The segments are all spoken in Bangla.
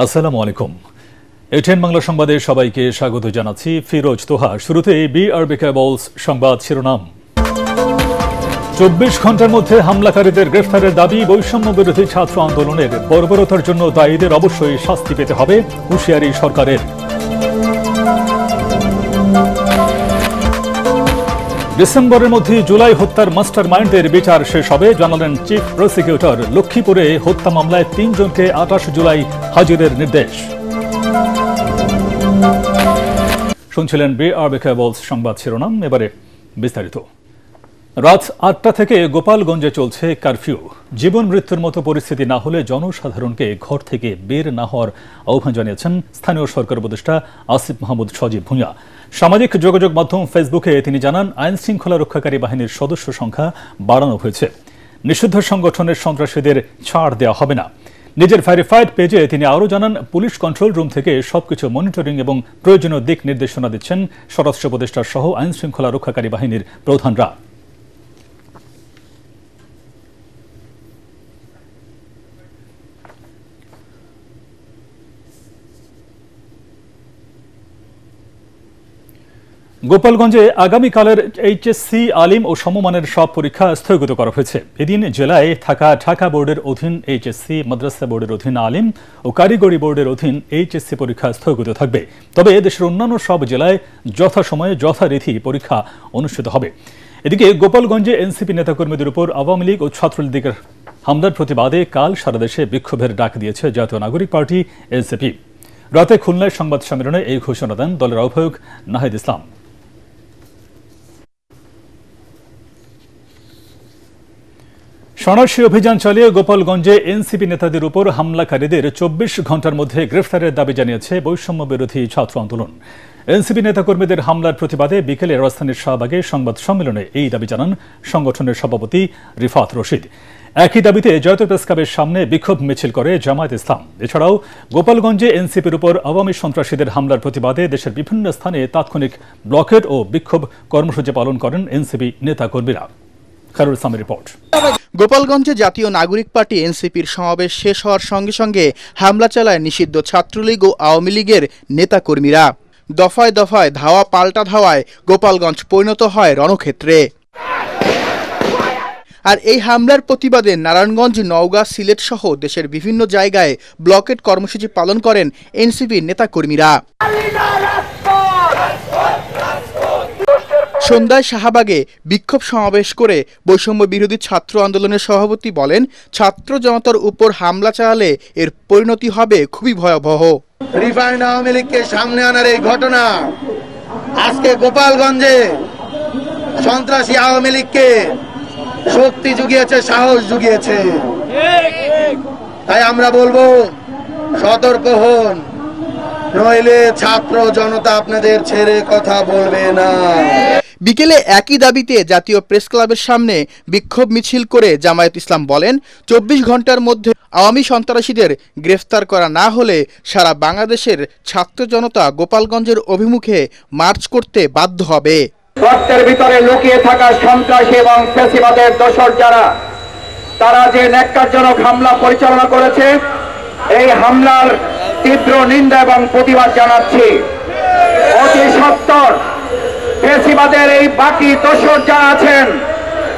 আসসালামু আলাইকুম। এটিএন বাংলা সংবাদে সবাইকে স্বাগত জানাচ্ছি। ফিরোজ তোহা। শুরুতে বিআরবি কেবলস সংবাদ শিরোনাম। 24 ঘন্টার মধ্যে হামলাকারীদের গ্রেফতারের দাবি। বৈষম্য বিরোধী ছাত্র আন্দোলনের বর্বরতার জন্য দায়ীদের অবশ্যই শাস্তি পেতে হবে, হুঁশিয়ারি সরকারের। ডিসেম্বরের মধ্যে জুলাই হত্যার মাস্টার মাইন্ডের বিচার শেষ হবে, জানালেন চিফ প্রসিকিউটর। লক্ষ্মীপুরে হত্যা মামলায় 3 জনকে 28 জুলাই হাজিরের নির্দেশ। শুনছিলেন বিআরবি কেবলস সংবাদ শিরোনাম, এবারে বিস্তারিত। রাত 8টা থেকে গোপালগঞ্জে চলছে কারফিউ। জীবন মৃত্যুর মতো পরিস্থিতি না হলে জনসাধারণকে ঘর থেকে বের না হওয়ার আহ্বান জানিয়েছেন স্থানীয় সরকার উপদেষ্টা আসিফ মাহমুদ সজীব ভুঁইয়া। সামাজিক যোগাযোগ মাধ্যম ফেসবুকে তিনি জানান, আইন শৃঙ্খলা রক্ষাকারী বাহিনীর সদস্য সংখ্যা বাড়ানো হয়েছে। নিষিদ্ধ সংগঠনের সন্ত্রাসীদের ছাড় দেওয়া হবে না। নিজের ভেরিফাইড পেজে তিনি আরও জানান, পুলিশ কন্ট্রোল রুম থেকে সবকিছু মনিটরিং এবং প্রয়োজনীয় দিক নির্দেশনা দিচ্ছেন স্বরাষ্ট্র উপদেষ্টা সহ আইন শৃঙ্খলা রক্ষাকারী বাহিনীর প্রধানরা। গোপালগঞ্জে আগামীকালের এইচএসসি আলিম ও সমমানের সব পরীক্ষা স্থগিত করা হয়েছে। এদিন জেলায় থাকা ঢাকা বোর্ডের অধীন এইচএসসি, মাদ্রাসা বোর্ডের অধীন আলিম ও কারিগরি বোর্ডের অধীন এইচএসসি পরীক্ষা স্থগিত থাকবে। তবে দেশের অন্যান্য সব জেলায় যথাসময়ে যথারীতি পরীক্ষা অনুষ্ঠিত হবে। এদিকে গোপালগঞ্জে এনসিপি নেতাকর্মীদের উপর আওয়ামী লীগ ও ছাত্রলীগের হামলার প্রতিবাদে কাল সারা দেশে বিক্ষোভের ডাক দিয়েছে জাতীয় নাগরিক পার্টি এনসিপি। রাতে খুলনায় সংবাদ সম্মেলনে এই ঘোষণা দেন দলের আহ্বায়ক নাহিদ ইসলাম। সন্ত্রাসী অভিযান চালিয়ে গোপালগঞ্জে এনসিপি নেতাদের উপর হামলাকারীদের 24 ঘন্টার মধ্যে গ্রেফতারের দাবি জানিয়েছে বৈষম্য বিরোধী ছাত্র আন্দোলন। এনসিপি নেতাকর্মীদের হামলার প্রতিবাদে বিকেলে রাজধানীর শাহবাগে সংবাদ সম্মেলনে এই দাবি জানান সংগঠনের সভাপতি রিফাত রশিদ। একই দাবিতে জাতীয় প্রেসক্লাবের সামনে বিক্ষোভ মিছিল করে জামায়াত ইসলাম। এছাড়াও গোপালগঞ্জে এনসিপির উপর আওয়ামী সন্ত্রাসীদের হামলার প্রতিবাদে দেশের বিভিন্ন স্থানে তাৎক্ষণিক ব্লকেড ও বিক্ষোভ কর্মসূচি পালন করেন এনসিপি নেতাকর্মীরা। গোপালগঞ্জে জাতীয় নাগরিক পার্টি এনসিপির সমাবেশ শেষ হওয়ার সঙ্গে সঙ্গে হামলা চালায় নিষিদ্ধ ছাত্রলীগ ও আওয়ামী লীগের নেতাকর্মীরা। দফায় দফায় ধাওয়া পাল্টা ধাওয়ায় গোপালগঞ্জ পরিণত হয় রণক্ষেত্রে। আর এই হামলার প্রতিবাদে নারায়ণগঞ্জ, নওগাঁ, সিলেট সহ দেশের বিভিন্ন জায়গায় ব্লকেড কর্মসূচি পালন করেন এনসিপির নেতাকর্মীরা। সন্ধ্যায় শাহবাগে বিক্ষোভ সমাবেশ করে বৈষম্য বিরোধী ছাত্র আন্দোলনের সভাপতি বলেন, ছাত্র জনতার উপর হামলা চালালে এর পরিণতি হবে খুবই ভয়াবহ। রিফাইন্ড আওয়ামী লীগকে সামনে আনার এই ঘটনা আজকে গোপালগঞ্জে সন্ত্রাসী আওয়ামী লীগকে শক্তি জুগিয়েছে, সাহস জুগিয়েছে। তাই আমরা বলবো, সতর্ক হন, নইলে ছাত্র জনতা আপনাদের ছেড়ে কথা বলবে না। বিকেলে একই দাবিতে জাতীয় প্রেস ক্লাবের সামনে বিক্ষোভ মিছিল করে জামায়াত ইসলাম বলেন, 24 ঘন্টার মধ্যে আওয়ামী সন্ত্রাসীদের গ্রেফতার করা না হলে সারা বাংলাদেশের ছাত্র জনতা গোপালগঞ্জের অভিমুখে মার্চ করতে বাধ্য হবে। রক্তের ভিতরে লুকিয়ে থাকা সন্ত্রাসী এবং ফ্যাসিবাদের দোসর যারা, তারা যে ন্যাক্কারজনক হামলা পরিচালনা করেছে, এই হামলার তীব্র নিন্দা এবং প্রতিবাদ জানাচ্ছি। অতি সত্বর ফ্যাসিবাদের এই বাকি দোসর যারা আছেন,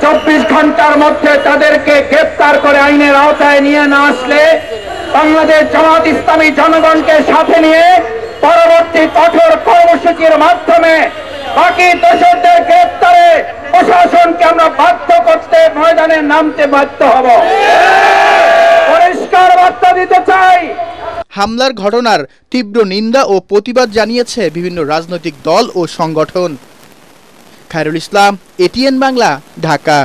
24 ঘন্টার মধ্যে তাদেরকে গ্রেফতার করে আইনের আওতায় নিয়ে না আসলে বাংলাদেশ জামায়াত ইসলামী জনগণকে সাথে নিয়ে পরবর্তী কঠোর কর্মসূচির মাধ্যমে বাকি দোষরদের গ্রেফতারে প্রশাসনকে আমরা বাধ্য করতে ময়দানে নামতে বাধ্য হব। পরিষ্কার বার্তা দিতে চাই। হামলার ঘটনার তীব্র নিন্দা ও প্রতিবাদ জানিয়েছে বিভিন্ন রাজনৈতিক দল ও সংগঠন। খায়রুল ইসলাম, এটিএন বাংলা, ঢাকা।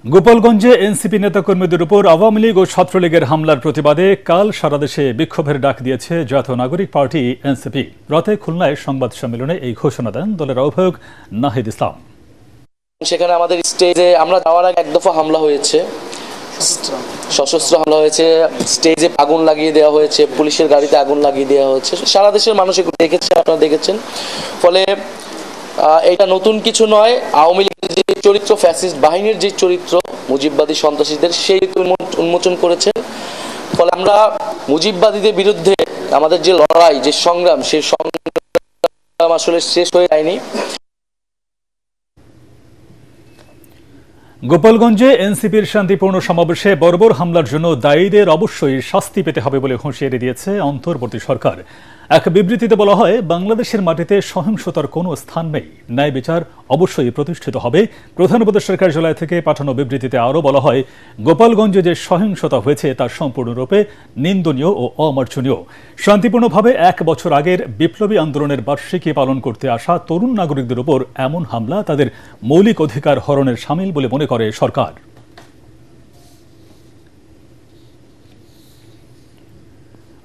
গোপালগঞ্জে এনসিপি নেতাকর্মীদের উপর আওয়ামী লীগ ও ছাত্রলীগের হামলার প্রতিবাদে কাল সারা দেশে বিক্ষোভের ডাক দিয়েছে জাতীয় নাগরিক পার্টি এনসিপি। রাতে খুলনায় সংবাদ সম্মেলনে এই ঘোষণা দেন দলের আহ্বায়ক নাহিদ ইসলাম। সেখানে আমাদের স্টেজে আমরা যাওয়ার আগে 1 দফা হামলা হয়েছে, সশস্ত্র হামলা হয়েছে, স্টেজে আগুন লাগিয়ে দেওয়া হয়েছে, পুলিশের গাড়িতে আগুন লাগিয়ে দেওয়া হয়েছে। সারা দেশের মানুষ এগুলো দেখেছে, আপনারা দেখেছেন। ফলে এটা নতুন কিছু নয়। আওয়ামী লীগের যে চরিত্র, ফ্যাসিস্ট বাহিনীর যে চরিত্র মুজিববাদী সন্ত্রাসীদের, সেই উন্মোচন করেছেন। ফলে আমরা মুজিববাদীদের বিরুদ্ধে আমাদের যে লড়াই, যে সংগ্রাম, সেই সংগ্রাম আসলে শেষ হয়ে যায়নি। গোপালগঞ্জে এনসিপির শান্তিপূর্ণ সমাবেশে বর্বর হামলার জন্য দায়ীদের অবশ্যই শাস্তি পেতে হবে বলে হুঁশিয়ারি দিয়েছে অন্তর্বর্তী সরকার। এক বিবৃতিতে বলা হয়, বাংলাদেশের মাটিতে সহিংসতার কোনো স্থান নেই, ন্যায় বিচার অবশ্যই প্রতিষ্ঠিত হবে। প্রধান উপদেষ্টার কার্যালয় থেকে পাঠানো বিবৃতিতে আরও বলা হয়, গোপালগঞ্জে যে সহিংসতা হয়েছে তা সম্পূর্ণরূপে নিন্দনীয় ও অমার্জনীয়। শান্তিপূর্ণভাবে 1 বছর আগের বিপ্লবী আন্দোলনের বার্ষিকী পালন করতে আসা তরুণ নাগরিকদের উপর এমন হামলা তাদের মৌলিক অধিকার হরণের শামিল বলে মনে করে সরকার।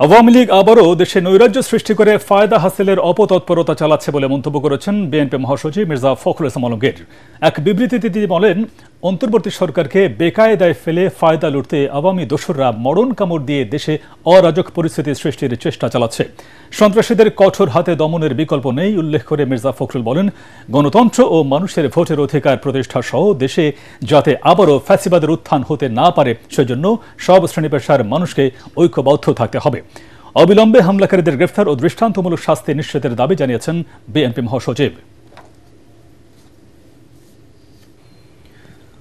আওয়ামী লীগ আবারও দেশে নৈরাজ্য সৃষ্টি করে ফায়দা হাসিলের অপতৎপরতা চালাচ্ছে বলে মন্তব্য করেছেন বিএনপি মহাসচিব মির্জা ফখরুল ইসলাম আলমগীর। এক বিবৃতিতে তিনি বলেন, অন্তর্বর্তী সরকারকে বেকায়দায় ফেলে ফায়দা লুটতে আওয়ামী দোসররা মরণ কামড় দিয়ে দেশে অরাজক পরিস্থিতি সৃষ্টির চেষ্টা চালাচ্ছে। সন্ত্রাসীদের কঠোর হাতে দমনের বিকল্প নেই উল্লেখ করে মির্জা ফখরুল বলেন, গণতন্ত্র ও মানুষের ভোটের অধিকার প্রতিষ্ঠা সহ দেশে যাতে আবারও ফ্যাসিবাদের উত্থান হতে না পারে, সেজন্য সব শ্রেণী পেশার মানুষকে ঐক্যবদ্ধ থাকতে হবে। অবিলম্বে হামলাকারীদের গ্রেফতার ও দৃষ্টান্তমূলক শাস্তি নিশ্চিতের দাবি জানিয়েছেন বিএনপি মহাসচিব।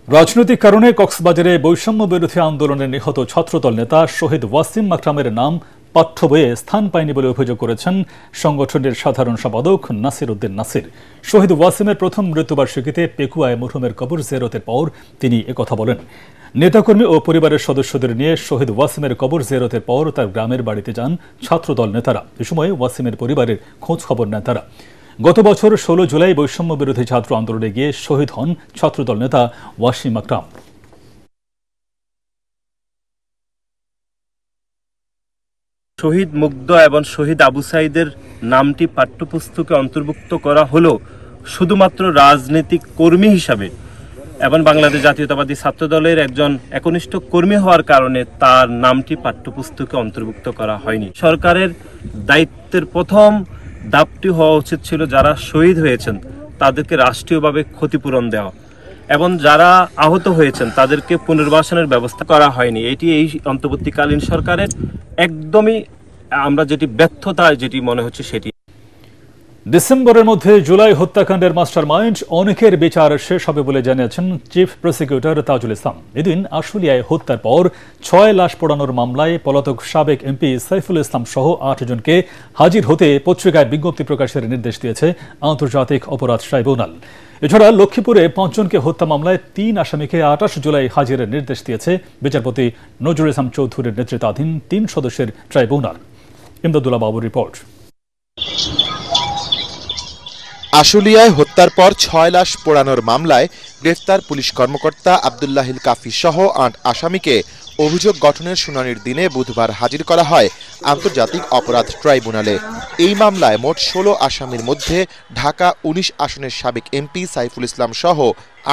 রাজনৈতিক কারণে কক্সবাজারে বৈষম্য বিরোধী আন্দোলনে নিহত ছাত্রদল নেতা শহীদ ওয়াসিম মাকরামের নাম পাঠ্য বইয়ে স্থান পায়নি বলে অভিযোগ করেছেন সংগঠনের সাধারণ সম্পাদক নাসির উদ্দিন নাসির। শহীদ ওয়াসিমের প্রথম মৃত্যুবার্ষিকীতে পেকুয়ায় মরহুমের কবর জিয়ারতের পর তিনি একথা বলেন। নেতাকর্মী ও পরিবারের সদস্যদের নিয়ে শহীদ ওয়াসিমের কবর জিয়ারতের পর তার গ্রামের বাড়িতে যান ছাত্রদল নেতারা। এ সময় ওয়াসিমের পরিবারের খোঁজ খবর নেন তারা। গত বছর 16 জুলাই বৈষম্য বিরোধী ছাত্র আন্দোলনে গিয়ে শহীদ হন ছাত্রদল নেতা ওয়াসিম আকরাম। শহীদ মুগ্ধ এবং শহীদ আবু সাইদের নামটি পাঠ্যপুস্তকে অন্তর্ভুক্ত করা হলো শুধুমাত্র রাজনৈতিক কর্মী হিসাবে এবং বাংলাদেশ জাতীয়তাবাদী ছাত্রদলের একজন একনিষ্ঠ কর্মী হওয়ার কারণে তার নামটি পাঠ্যপুস্তকে অন্তর্ভুক্ত করা হয়নি। সরকারের দায়িত্বের প্রথম দাবটি হওয়া উচিত ছিল যারা শহীদ হয়েছেন তাদেরকে রাষ্ট্রীয়ভাবে ক্ষতিপূরণ দেওয়া এবং যারা আহত হয়েছেন তাদেরকে পুনর্বাসনের ব্যবস্থা করা হয়নি। এটি এই অন্তর্বর্তীকালীন সরকারের একদমই আমরা যেটি ব্যর্থতা যেটি মনে হচ্ছে সেটি। ডিসেম্বরের মধ্যে জুলাই হত্যাকাণ্ডের মাস্টার মাইন্ড অনেকের বিচার শেষ হবে বলে জানিয়েছেন চিফ প্রসিকিউটর তাজুল ইসলাম। এদিন আশুলিয়ায় হত্যার পর 6 লাশ পোড়ানোর মামলায় পলাতক সাবেক এমপি সাইফুল ইসলাম সহ 8 জনকে হাজির হতে পত্রিকায় বিজ্ঞপ্তি প্রকাশের নির্দেশ দিয়েছে আন্তর্জাতিক অপরাধ ট্রাইব্যুনাল। এছাড়া লক্ষ্মীপুরে 5 জনকে হত্যা মামলায় 3 আসামিকে 28 জুলাই হাজিরের নির্দেশ দিয়েছে বিচারপতি নজরুল ইসলাম চৌধুরীর নেতৃত্বাধীন 3 সদস্যের ট্রাইব্যুনাল। ইমদাদুল্লাহ বাবুর রিপোর্ট। আশুলিয়ায় হত্যার পর 6 লাশ পোড়ানোর মামলায় গ্রেফতার পুলিশ কর্মকর্তা আব্দুল্লাহিল কাফি সহ 8 আসামিকে অভিযোগ গঠনের শুনানির দিনে বুধবার হাজির করা হয় আন্তর্জাতিক অপরাধ ট্রাইব্যুনালে। এই মামলায় মোট 16 আসামির মধ্যে ঢাকা 19 আসনের সাবেক এমপি সাইফুল ইসলাম সহ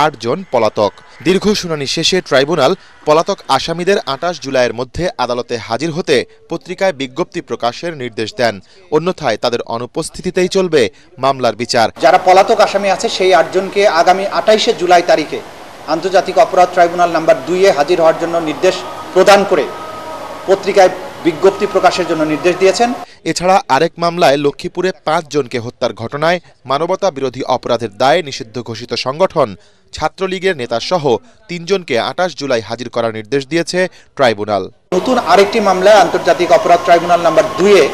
8 জন পলাতক। দীর্ঘ শুনানি শেষে ট্রাইব্যুনাল পলাতক আসামিদের 28 জুলাইয়ের মধ্যে আদালতে হাজির হতে পত্রিকায় বিজ্ঞপ্তি প্রকাশের নির্দেশ দেন। অন্যথায় তাদের অনুপস্থিতিতেই চলবে মামলার বিচার। যারা পলাতক আসামি আছে সেই 8 জনকে আগামী 28 জুলাই তারিখে আন্তর্জাতিক অপরাধ ট্রাইব্যুনাল নাম্বার 2-এ হাজির হওয়ার জন্য নির্দেশ প্রদান করে পত্রিকায় বিজ্ঞপ্তি প্রকাশের জন্য নির্দেশ দিয়েছেন। এছাড়া আরেক মামলায় লক্ষ্মীপুরে 5 জনকে হত্যার ঘটনায় মানবতা বিরোধী অপরাধের দায়ে নিষিদ্ধ ঘোষিত সংগঠন ছাত্রলীগের নেতা সহ 3 জনকে 28 জুলাই হাজির করার নির্দেশ দিয়েছে ট্রাইব্যুনাল। নতুন আরেকটি মামলায় আন্তর্জাতিক অপরাধ ট্রাইব্যুনাল নাম্বার 2-এ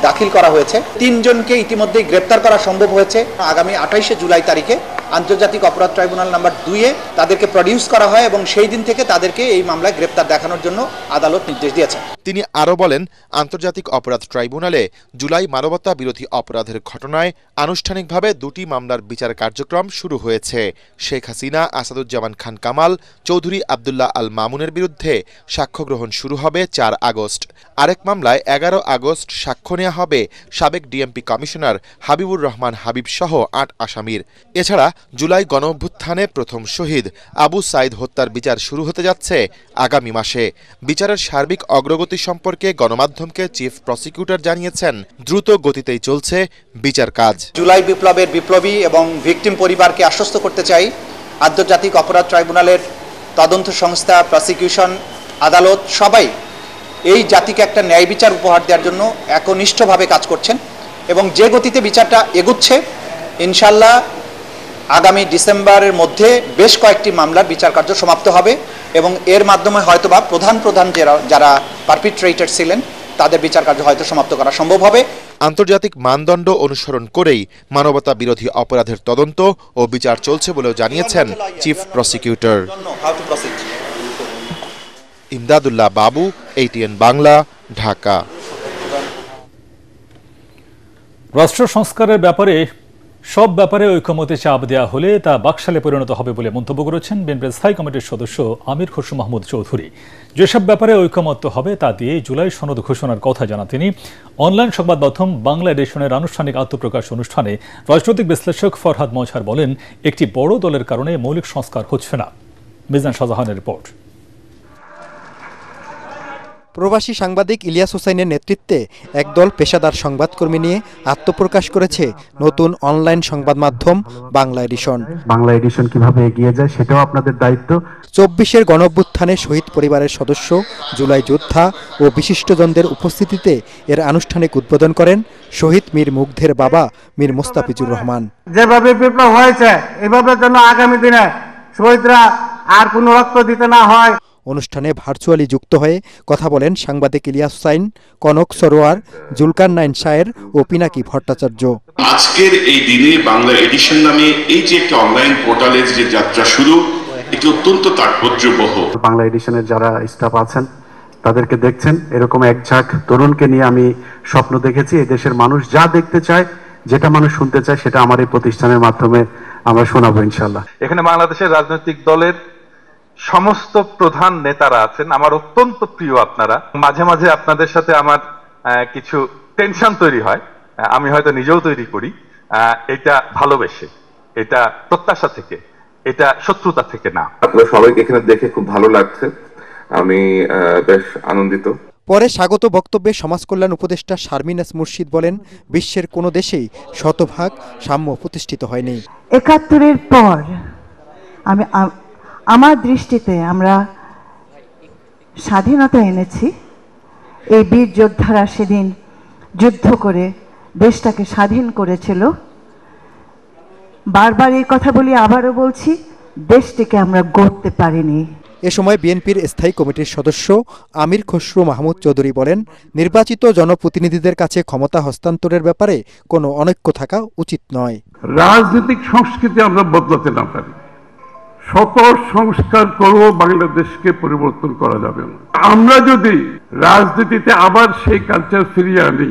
দাখিল করা হয়েছে। 3 জনকে ইতিমধ্যেই গ্রেপ্তার করা সম্ভব হয়েছে। আগামী 28 জুলাই তারিখে আন্তর্জাতিক অপরাধ ট্রাইব্যুনাল নাম্বার 2-এ তাদেরকে প্রডিউস করা হয় এবং সেই দিন থেকে তাদেরকে এই মামলায় গ্রেপ্তার দেখানোর জন্য আদালত নির্দেশ দিয়েছে। তিনি আরও বলেন, আন্তর্জাতিক অপরাধ ট্রাইব্যুনালে জুলাই মানবতা বিরোধী অপরাধের ঘটনায় আনুষ্ঠানিকভাবে 2টি মামলার বিচার কার্যক্রম শুরু হয়েছে। শেখ হাসিনা, আসাদুজ্জামান খান কামাল, চৌধুরী আবদুল্লাহ আল মামুনের বিরুদ্ধে সাক্ষ্য গ্রহণ শুরু হবে 4 আগস্ট। আরেক মামলায় 11 আগস্ট সাক্ষ্য নেওয়া হবে সাবেক ডিএমপি কমিশনার হাবিবুর রহমান হাবিব সহ 8 আসামির। এছাড়া জুলাই গণঅভ্যুত্থানে প্রথম শহীদ আবু সাইদ হত্যার বিচার শুরু হতে যাচ্ছে আগামী মাসে। বিচারের সার্বিক অগ্রগতি সম্পর্কে গণমাধ্যমকে চিফ প্রসিকিউটর জানিয়েছেন, দ্রুত গতিতেই চলছে বিচার কাজ। জুলাই বিপ্লবের বিপ্লবী এবং ভিকটিম পরিবারকে আশ্বস্ত করতে চাই, আন্তর্জাতিক অপরাধ ট্রাইব্যুনালের তদন্ত সংস্থা, প্রসিকিউশন, আদালত সবাই এই জাতিকে একটা ন্যায় বিচার উপহার দেওয়ার জন্য একনিষ্ঠভাবে কাজ করছেন এবং যে গতিতে বিচারটা এগুচ্ছে, ইনশাল্লাহ আগামী ডিসেম্বরের মধ্যে বেশ কয়েকটি মামলার বিচার কার্য সমাপ্ত হবে এবং এর মাধ্যমে হয়তোবা প্রধান যারা পারপিট্রেটর ছিলেন তাদের বিচার কার্য হয়তো সমাপ্ত করা সম্ভব হবে। আন্তর্জাতিক মানদণ্ড অনুসরণ করেই মানবতা বিরোধী অপরাধের তদন্ত ও বিচার চলছে বলেও জানিয়েছেন চিফ প্রসিকিউটর। ইমদাদুল্লাহ বাবু, ATN বাংলা, ঢাকা। রাষ্ট্র সংস্কারের ব্যাপারে সব ব্যাপারে ঐকমত্যে চাপ দেওয়া হলে তা বাকশালে পরিণত হবে বলে মন্তব্য করেছেন বিএনপির স্থায়ী কমিটির সদস্য আমির খসরু মাহমুদ চৌধুরী। যেসব ব্যাপারে ঐকমত্য হবে তা দিয়ে জুলাই সনদ ঘোষণার কথা জানান তিনি। অনলাইন সংবাদ মাধ্যম বাংলা এডিশনের আনুষ্ঠানিক আত্মপ্রকাশ অনুষ্ঠানে রাজনৈতিক বিশ্লেষক ফরহাদ মজহার বলেন, একটি বড় দলের কারণে মৌলিক সংস্কার হচ্ছে না। মিজান শাহজাহানের রিপোর্ট। প্রবাসী সাংবাদিক ইলিয়াস হোসাইনের নেতৃত্বে একদল পেশাদার সংবাদকর্মী নিয়ে আত্মপ্রকাশ করেছে নতুন অনলাইন সংবাদ মাধ্যম বাংলা এডিশন। বাংলা এডিশন কিভাবে এগিয়ে যায় সেটাও আপনাদের দায়িত্ব। 24-এর গণঅভ্যুত্থানে শহীদ পরিবারের সদস্য, জুলাই যোদ্ধা ও বিশিষ্টজনদের উপস্থিতিতে এর আনুষ্ঠানিক উদ্বোধন করেন শহীদ মীর মুগ্ধের বাবা মীর মোস্তাফিজুর রহমান। যেভাবে বিপ্লব হয়েছে এভাবে যেন আগামী দিনে শহীদরা আর কোনো রক্ত দিতে না হয়। অনুষ্ঠানে ভার্চুয়ালি যুক্ত হয়ে কথা বলেন সাংবাদিক ইলিয়াস হোসাইন, কনক সরোয়ার, জুলকারনাইন শায়ের ও পিনাকি ভট্টাচার্য। আজকের এই দিনে বাংলা এডিশন নামে এই যে একটা অনলাইন পোর্টালের যে যাত্রা শুরু, এটি অত্যন্ত তাৎপর্যবহ। বাংলা এডিশনের যারা স্টাফ আছেন তাদেরকে দেখছেন, এরকম এক ঝাঁক তরুণকে নিয়ে আমি স্বপ্ন দেখেছি। এই দেশের মানুষ যা দেখতে চায়, যেটা মানুষ শুনতে চায়, সেটা আমার এই প্রতিষ্ঠানের মাধ্যমে আমরা শোনাবো ইনশাল্লাহ। এখানে বাংলাদেশের রাজনৈতিক দলের সমস্ত প্রধান নেতারা আছেন, আমার অত্যন্ত প্রিয় আপনারা। মাঝে মাঝে আপনাদের সাথে আমার কিছু টেনশন তৈরি হয়, আমি হয়তো নিজেও তৈরি করি। এটা ভালোবেসে, এটা প্রত্যাশা থেকে, এটা শত্রুতা থেকে না। আপনারা সবাইকে এখানে দেখে খুব ভালো লাগছে, আমি বেশ আনন্দিত। পরে স্বাগত বক্তব্যে সমাজ কল্যাণ উপদেষ্টা শারমিন এস মুর্শিদ বলেন, বিশ্বের কোনো দেশেই শতভাগ সাম্য প্রতিষ্ঠিত হয়নি। ৭১-এর পর আমার দৃষ্টিতে আমরা স্বাধীনতা এনেছি। এই বীর যোদ্ধারা সেদিন যুদ্ধ করে দেশটাকে স্বাধীন করেছিল। বারবার এই কথা বলি, আবারও বলছি, দেশটিকে আমরা গড়তে পারিনি। এ সময় বিএনপির স্থায়ী কমিটির সদস্য আমির খসরু মাহমুদ চৌধুরী বলেন, নির্বাচিত জনপ্রতিনিধিদের কাছে ক্ষমতা হস্তান্তরের ব্যাপারে কোনো অনৈক্য থাকা উচিত নয়। রাজনৈতিক সংস্কৃতি আমরা বদলাতে না পারি, শত সংস্কার করেও বাংলাদেশকে পরিবর্তন করা যাবে না। আমরা যদি রাজনীতিতে আবার সেই কালচার ফিরিয়ে আনি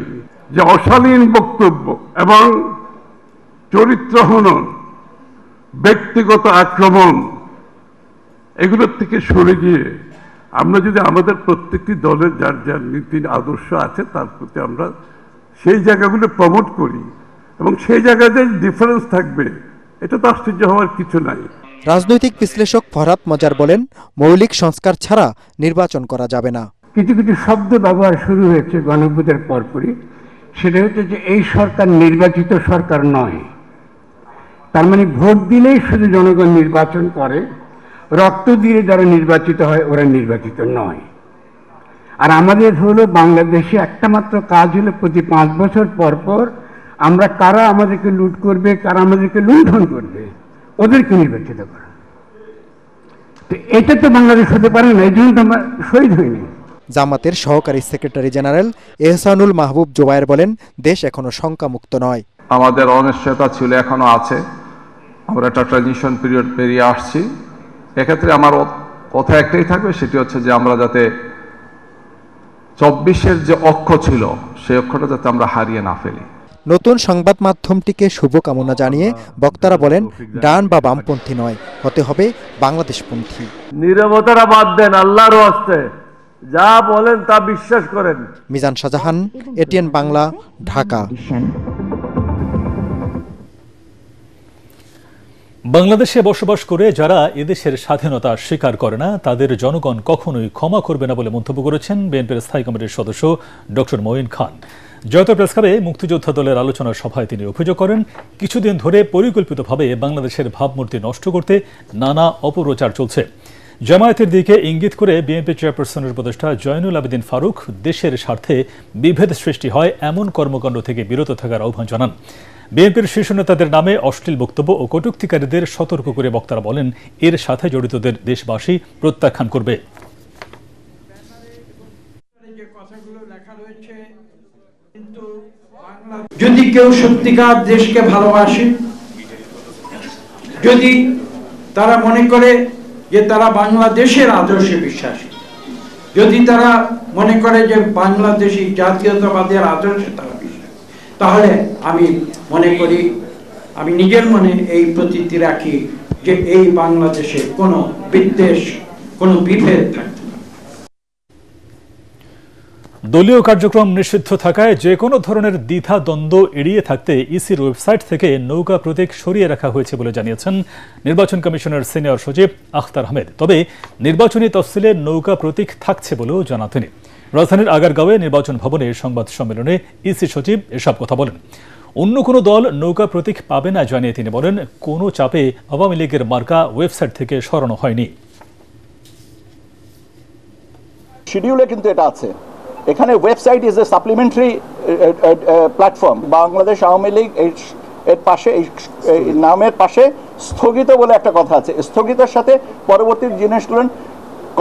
যে অশালীন বক্তব্য এবং চরিত্র হনন, ব্যক্তিগত আক্রমণ, এগুলোর থেকে সরে গিয়ে আমরা যদি আমাদের প্রত্যেকটি দলের যার যার নীতি আদর্শ আছে তার প্রতি আমরা সেই জায়গাগুলো প্রমোট করি এবং সেই জায়গাতে ডিফারেন্স থাকবে, এটা তো আশ্চর্য হওয়ার কিছু নাই। রাজনৈতিক বিশ্লেষক ফরহাদ মজার বলেন, মৌলিক সংস্কার ছাড়া নির্বাচন করা যাবে না। কিছু কিছু শব্দ ব্যবহার শুরু হয়েছে গণঅভ্যুত্থানের পরপরই, সেটা হচ্ছে যে এই সরকার নির্বাচিত সরকার নয়। তার মানে ভোট দিলেই শুধু জনগণ নির্বাচন করে, রক্ত দিয়ে যারা নির্বাচিত হয় ওরা নির্বাচিত নয়। আর আমাদের হলো বাংলাদেশে একটা মাত্র কাজ হলো প্রতি 5 বছর পর পর আমরা কারা আমাদেরকে লুট করবে, কারা আমাদেরকে লুণ্ঠন করবে, ওদেরকে নির্বাচিত করা। তো এটা তো বাংলাদেশ হতে পারে না, এই জন্য তো আমরা শহীদ হইনি। জামাতের সহকারী সেক্রেটারি জেনারেল এহসানুল মাহবুব জোবায়ের বলেন, দেশ এখনো শঙ্কামুক্ত নয়। আমাদের অনিশ্চয়তা ছিল, এখনো আছে। আমরা একটা ট্রানজিশন পিরিয়ড পেরিয়ে আসছি। এক্ষেত্রে আমার কথা একটাই থাকবে, সেটি হচ্ছে যে আমরা যাতে 24-এর যে অক্ষ ছিল সেই অক্ষটা যাতে আমরা হারিয়ে না ফেলি। নতুন সংবাদ মাধ্যমটিকে শুভকামনা জানিয়ে বক্তারা বলেন, ডান বা বামপন্থী নয়, হতে হবে বাংলাদেশপন্থী। নীরবতারা বাদ দেন, আল্লাহর ওয়াস্তে যা বলেন তা বিশ্বাস করেন। মিজান শাহজাহান, ATN বাংলা, ঢাকা। বাংলাদেশে বসবাস করে যারা এদেশের স্বাধীনতা স্বীকার করে না তাদের জনগণ কখনোই ক্ষমা করবে না বলে মন্তব্য করেছেন বিএনপির স্থায়ী কমিটির সদস্য ডক্টর মঈন খান। জয়তা প্রেসক্লাবে মুক্তিযোদ্ধা দলের আলোচনা সভায় তিনি অভিযোগ করেন, কিছুদিন ধরে পরিকল্পিতভাবে বাংলাদেশের ভাবমূর্তি নষ্ট করতে নানা অপপ্রচার চলছে। জামায়াতের দিকে ইঙ্গিত করে বিএনপি চেয়ারপারসনের উপদেষ্টা জয়নুল আবেদিন ফারুক দেশের স্বার্থে বিভেদ সৃষ্টি হয় এমন কর্মকাণ্ড থেকে বিরত থাকার আহ্বান জানান। বিএনপির শীর্ষ নেতাদের নামে অশ্লীল বক্তব্য ও কটূক্তিকারীদের সতর্ক করে বক্তারা বলেন, এর সাথে জড়িতদের দেশবাসী প্রত্যাখ্যান করবে। যদি কেউ সত্যিকার দেশকে ভালোবাসে, যদি তারা মনে করে যে তারা বাংলাদেশের আদর্শে বিশ্বাসী, যদি তারা মনে করে যে বাংলাদেশি জাতীয়তাবাদের আদর্শে তারা বিশ্বাসী, তাহলে আমি মনে করি, আমি নিজের মনে এই প্রতীতি রাখি যে এই বাংলাদেশে কোনো বিদ্বেষ, কোনো বিভেদ থাকবে। দলীয় কার্যক্রম নিষিদ্ধ থাকায় যে কোনো ধরনের দ্বিধা দ্বন্দ্ব এড়িয়ে থাকতে ইসির ওয়েবসাইট থেকে নৌকা প্রতীক সরিয়ে রাখা হয়েছে বলে জানিয়েছেন নির্বাচন কমিশনের সিনিয়র সচিব আখতার আহমেদ। তবে নির্বাচনী তফসিলে নৌকা প্রতীক থাকছে বলেও জানান তিনি। রাজধানীর আগারগাঁওয়ে নির্বাচন ভবনে সংবাদ সম্মেলনে ইসি সচিব এসব কথা বলেন। অন্য কোনো দল নৌকা প্রতীক পাবে না জানিয়ে তিনি বলেন, কোনো চাপে আওয়ামী লীগের মার্কা ওয়েবসাইট থেকে সরানো হয়নি। শিডিউলে কিন্তু এটা আছে, এখানে website is a supplementary platform. Bangladesh Awami League এর পাশে, এই নামের পাশে স্থগিত বলে একটা কথা আছে। স্থগিতের সাথে পরবর্তী জিনিসগুলো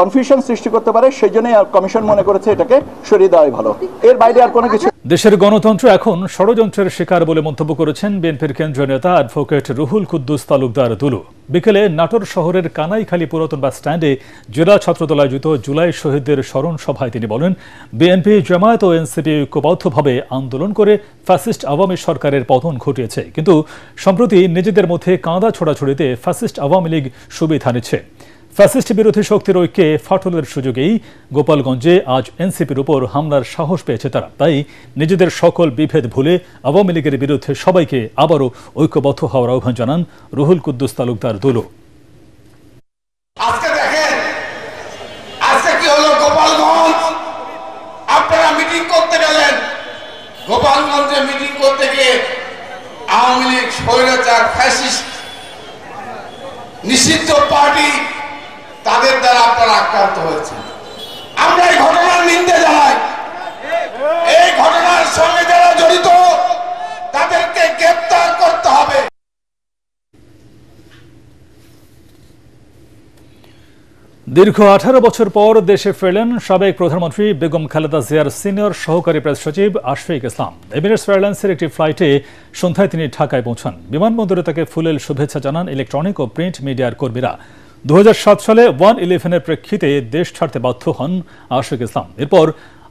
কনফিউশন সৃষ্টি করতে পারে, সেই জন্যই কমিশন মনে করেছে এটাকে সরিয়ে দেওয়াই ভালো। এর বাইরে আর কোনো কিছু। দেশের গণতন্ত্র এখন ষড়যন্ত্রের শিকার বলে মন্তব্য করেছেন বিএনপির কেন্দ্রীয় নেতা অ্যাডভোকেট রুহুল কুদ্দুস তালুকদার দুলু। বিকেলে নাটোর শহরের কানাইখালী পুরাতন বাস স্ট্যান্ডে জেলা ছাত্রদল আয়োজিত জুলাই শহীদদের স্মরণ সভায় তিনি বলেন, বিএনপি, জামায়াত ও এনসিপি ঐক্যবদ্ধভাবে আন্দোলন করে ফ্যাসিস্ট আওয়ামী সরকারের পতন ঘটিয়েছে, কিন্তু সম্প্রতি নিজেদের মধ্যে কাঁদা ছোড়াছুড়িতে ফ্যাসিস্ট আওয়ামী লীগ সুবিধা নিচ্ছে। ফ্যাসিস্ট বিরোধী শক্তির ঐক্যে ফাটলের সুযোগেই গোপালগঞ্জে আজ এনসিপির উপর হামলার সাহস পেয়েছে তারা। তাই নিজেদের সকল বিভেদ ভুলে আওয়ামী লীগের বিরুদ্ধে সবাইকে আবারও ঐক্যবদ্ধ হওয়ার আহ্বান জানান রুহুল কুদ্দুস তালুকদার দুলু। আজকে দেখেন, আজকে কি হলো গোপালগঞ্জ, আপনারা মিটিং করতে গেলেন, গোপালগঞ্জে মিটিং করতে গিয়ে আওয়ামী লীগ স্বৈরাচার ফ্যাসিস্ট নিষিদ্ধ পার্টি তাদের দ্বারা আপনারা আক্রান্ত হয়েছে। আমরা এই ঘটনার নিন্দা জানাই। এই ঘটনার সঙ্গে যারা জড়িত তাদেরকে গ্রেফতার করতে হবে। দীর্ঘ 18 বছর পর দেশে ফিরলেন সাবেক প্রধানমন্ত্রী বেগম খালেদা জিয়ার সিনিয়র সহকারী প্রেস সচিব আশফিক ইসলাম। এমিরেটস এয়ারলাইন্সের একটি ফ্লাইটে সন্ধ্যায় তিনি ঢাকায় পৌঁছান। বিমানবন্দরে তাকে ফুলেল শুভেচ্ছা জানান ইলেকট্রনিক ও প্রিন্ট মিডিয়ার কর্মীরা। 2007 সালে 1/11-এর প্রেক্ষিতে দেশ ছাড়তে বাধ্য হন আশফিক ইসলাম। এরপর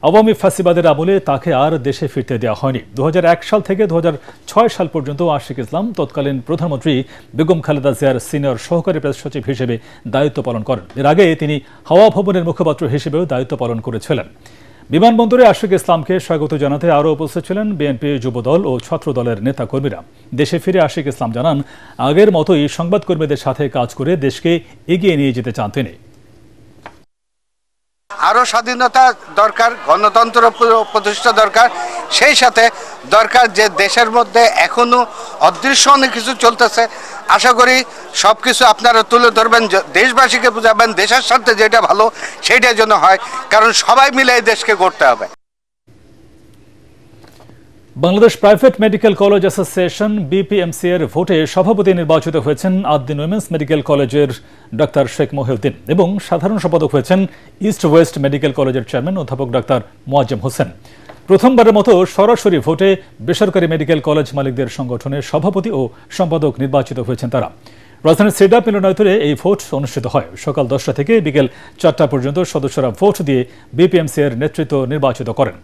আওয়ামী ফ্যাসিবাদের আমলে তাকে আর দেশে ফিরতে দেওয়া হয়নি। 2001 সাল থেকে 2006 সাল পর্যন্ত আশফিক ইসলাম তৎকালীন প্রধানমন্ত্রী বেগম খালেদা জিয়ার সিনিয়র সহকারী প্রেস সচিব হিসেবে দায়িত্ব পালন করেন। এর আগে তিনি হাওয়া ভবনের মুখপাত্র হিসেবেও দায়িত্ব পালন করেছিলেন। বিমানবন্দরে আশফিক ইসলামকে স্বাগত জানাতে আরও উপস্থিত ছিলেন বিএনপি, যুবদল ও ছাত্র দলের নেতাকর্মীরা। দেশে ফিরে আশফিক ইসলাম জানান, আগের মতোই সংবাদকর্মীদের সাথে কাজ করে দেশকে এগিয়ে নিয়ে যেতে চান তিনি। আরো স্বাধীনতা দরকার, গণতন্ত্র প্রতিষ্ঠা দরকার, সেই সাথে দরকার যে দেশের মধ্যে এখনো অদৃশ্য অনেক কিছু চলতেছে। আশা করি সবকিছু আপনারা তুলে ধরবেন, দেশবাসীকে বুঝাবেন দেশের স্বার্থে যেটা ভালো সেইটার জন্য হয়, কারণ সবাই মিলে এই দেশকে গড়তে হবে। Bangladesh private medical college association BPMC এর ভোটে সভাপতি নির্বাচিত হয়েছেন আদ্দিন উইমেন্স মেডিকেল কলেজের ডাক্তার শেখ মহিউদ্দিন এবং সাধারণ সম্পাদক হয়েছেন ইস্ট ওয়েস্ট মেডিকেল কলেজের চেয়ারম্যান অধ্যাপক ডাক্তার মোয়াজ্জেম হোসেন। প্রথমবারের মতো সরাসরি ভোটে বেসরকারি মেডিকেল কলেজ মালিকদের সংগঠনের সভাপতি ও সম্পাদক নির্বাচিত হয়েছেন তারা। রাজধানীর সিডাপ মিলনায়তনে এই ভোট অনুষ্ঠিত হয়। সকাল 10টা থেকে বিকেল 4টা পর্যন্ত সদস্যরা ভোট দিয়ে বিপিএমসি এর নেতৃত্ব নির্বাচিত করেন।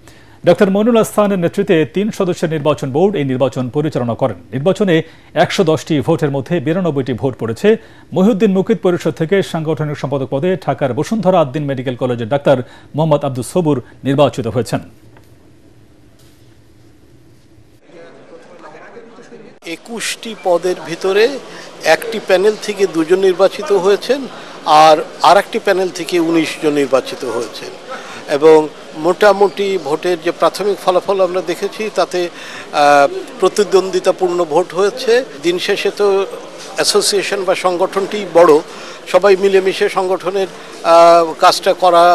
ডক্টর মইনুল আস্তানের নেতৃত্বে 3 সদস্যের নির্বাচন বোর্ড এই নির্বাচন পরিচালনা করেন। নির্বাচনে 110টি ভোটের মধ্যে 92টি ভোট পড়েছে। মহিউদ্দিন মুকিত পরিষদ থেকে সাংগঠনিক সম্পাদক পদে ঢাকার বসুন্ধরা আদ্দিন মেডিকেল কলেজের ডাক্তার মোহাম্মদ আব্দুস সবুর নির্বাচিত হয়েছেন। 21টি পদের ভিতরে একটি প্যানেল থেকে 2 জন নির্বাচিত হয়েছেন আর একটি প্যানেল থেকে 19 জন নির্বাচিত হয়েছেন এবং মোটামুটি ভোটের যে প্রাথমিক ফলাফল আমরা দেখেছি তাতে প্রতিদ্বন্দ্বিতাপূর্ণ ভোট হয়েছে। দিন শেষে তো অ্যাসোসিয়েশন বা সংগঠনটি বড়, সবাই মিলেমিশে সংগঠনের কাজটা করা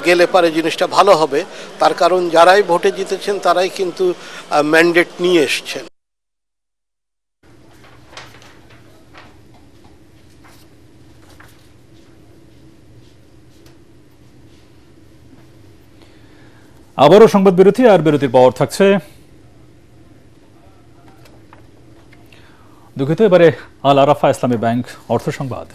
গেলে পারে জিনিসটা ভালো হবে। তার কারণ যারাই ভোটে জিতেছেন তারাই কিন্তু ম্যান্ডেট নিয়ে এসছেন। আবারও সংবাদ বিরতি, আর বিরতির পর থাকছে দুঃখিত এবারে আল আরাফা ইসলামী ব্যাংক অর্থ সংবাদ।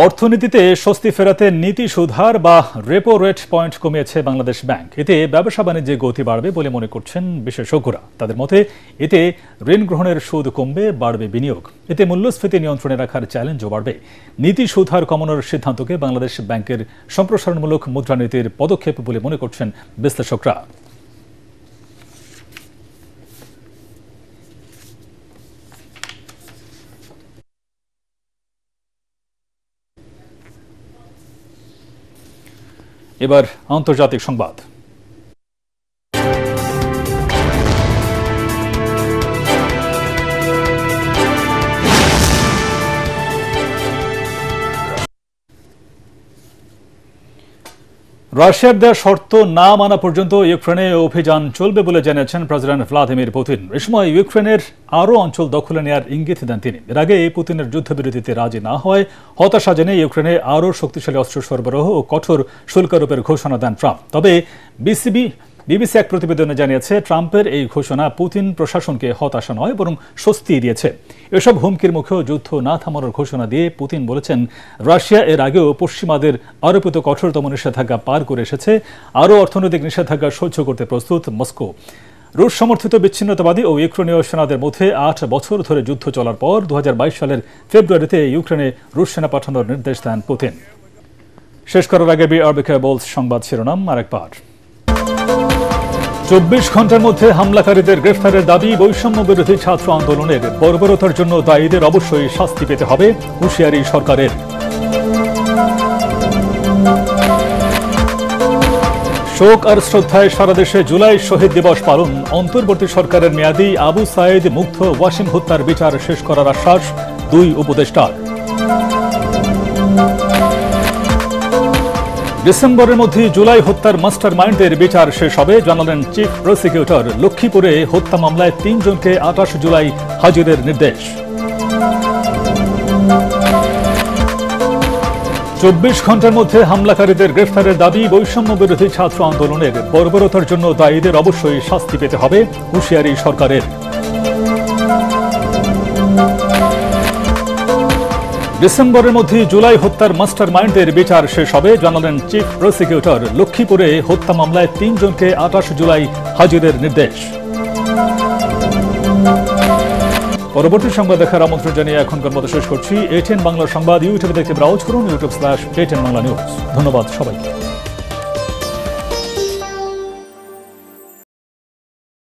অর্থনীতিতে স্বস্তি ফেরাতে নীতি সুধার বা রেপো রেট পয়েন্ট কমিয়েছে বাংলাদেশ ব্যাংক। এতে ব্যবসা বাণিজ্যে গতি বাড়বে বলে মনে করছেন বিশেষজ্ঞরা। তাদের মতে এতে ঋণ গ্রহণের সুদ কমবে, বাড়বে বিনিয়োগ। এতে মূল্যস্ফীতি নিয়ন্ত্রণে রাখার চ্যালেঞ্জও বাড়বে। নীতি সুধার কমানোর সিদ্ধান্তকে বাংলাদেশ ব্যাংকের সম্প্রসারণমূলক মুদ্রানীতির পদক্ষেপ বলে মনে করছেন বিশ্লেষকরা। এবার আন্তর্জাতিক সংবাদ। রাশিয়ার দেওয়া শর্ত না মানা পর্যন্ত ইউক্রেনে অভিযান চলবে বলে জানিয়েছেন প্রেসিডেন্ট ভ্লাদিমির পুতিন। এ সময় ইউক্রেনের আরও অঞ্চল দখলে নেওয়ার ইঙ্গিত দেন তিনি। এর আগে পুতিনের যুদ্ধবিরতিতে রাজি না হয় হতাশা জেনে ইউক্রেনে আরও শক্তিশালী অস্ত্র সরবরাহ ও কঠোর শুল্ক আরোপের ঘোষণা দেন ট্রাম্প। তবে বিবিসি এক প্রতিবেদনে জানিয়েছে ট্রাম্পের এই ঘোষণা পুতিন প্রশাসনকে হতাশা নয় বরং স্বস্তি দিয়েছে। এসব হুমকির মুখেও যুদ্ধ না থামানোর ঘোষণা দিয়ে পুতিন বলেছেন, রাশিয়া এর আগেও পশ্চিমাদের আরোপিত কঠোরতম নিষেধাজ্ঞা পার করে এসেছে। আরও অর্থনৈতিক নিষেধাজ্ঞা সহ্য করতে প্রস্তুত মস্কো। রুশ সমর্থিত বিচ্ছিন্নতাবাদী ও ইউক্রেনীয় সেনাদের মধ্যে 8 বছর ধরে যুদ্ধ চলার পর 2022 সালের ফেব্রুয়ারিতে ইউক্রেনে রুশ সেনা পাঠানোর নির্দেশ দেন পুতিন। শেষ করার আগে বিআরবি কেবলস সংবাদ শিরোনাম আরেকবার। 24 ঘন্টার মধ্যে হামলাকারীদের গ্রেফতারের দাবি। বৈষম্য বিরোধী ছাত্র আন্দোলনের বর্বরতার জন্য দায়ীদের অবশ্যই শাস্তি পেতে হবে, হুঁশিয়ারি সরকারের। শোক আর শ্রদ্ধায় সারা দেশে জুলাই শহীদ দিবস পালন। অন্তর্বর্তী সরকারের মেয়াদী আবু সাইদ, মুগ্ধ, ওয়াসিম হত্যার বিচার শেষ করার আশ্বাস 2 উপদেষ্টার। ডিসেম্বরের মধ্যে জুলাই হত্যার মাস্টার মাইন্ডের বিচার শেষ হবে, জানালেন চিফ প্রসিকিউটর। লক্ষ্মীপুরে হত্যা মামলায় 3 জনকে 28 জুলাই হাজিরের নির্দেশ। 24 ঘন্টার মধ্যে হামলাকারীদের গ্রেফতারের দাবি। বৈষম্য বিরোধী ছাত্র আন্দোলনের বর্বরতার জন্য দায়ীদের অবশ্যই শাস্তি পেতে হবে, হুঁশিয়ারি সরকারের। ডিসেম্বরের মধ্যে জুলাই হত্যার মাস্টার মাইন্ডের বিচার শেষ হবে, জানালেন চিফ প্রসিকিউটর। লক্ষ্মীপুরে হত্যা মামলায় 3 জনকে 28 জুলাই হাজিরের নির্দেশ। পরবর্তী সংবাদ দেখার আমন্ত্রণ জানিয়ে এখনকার মতো শেষ করছি। ATN বাংলা সংবাদ ইউটিউবে দেখতে ব্রাউজ করুন, youtube/ATN বাংলা নিউজ। ধন্যবাদ সবাইকে।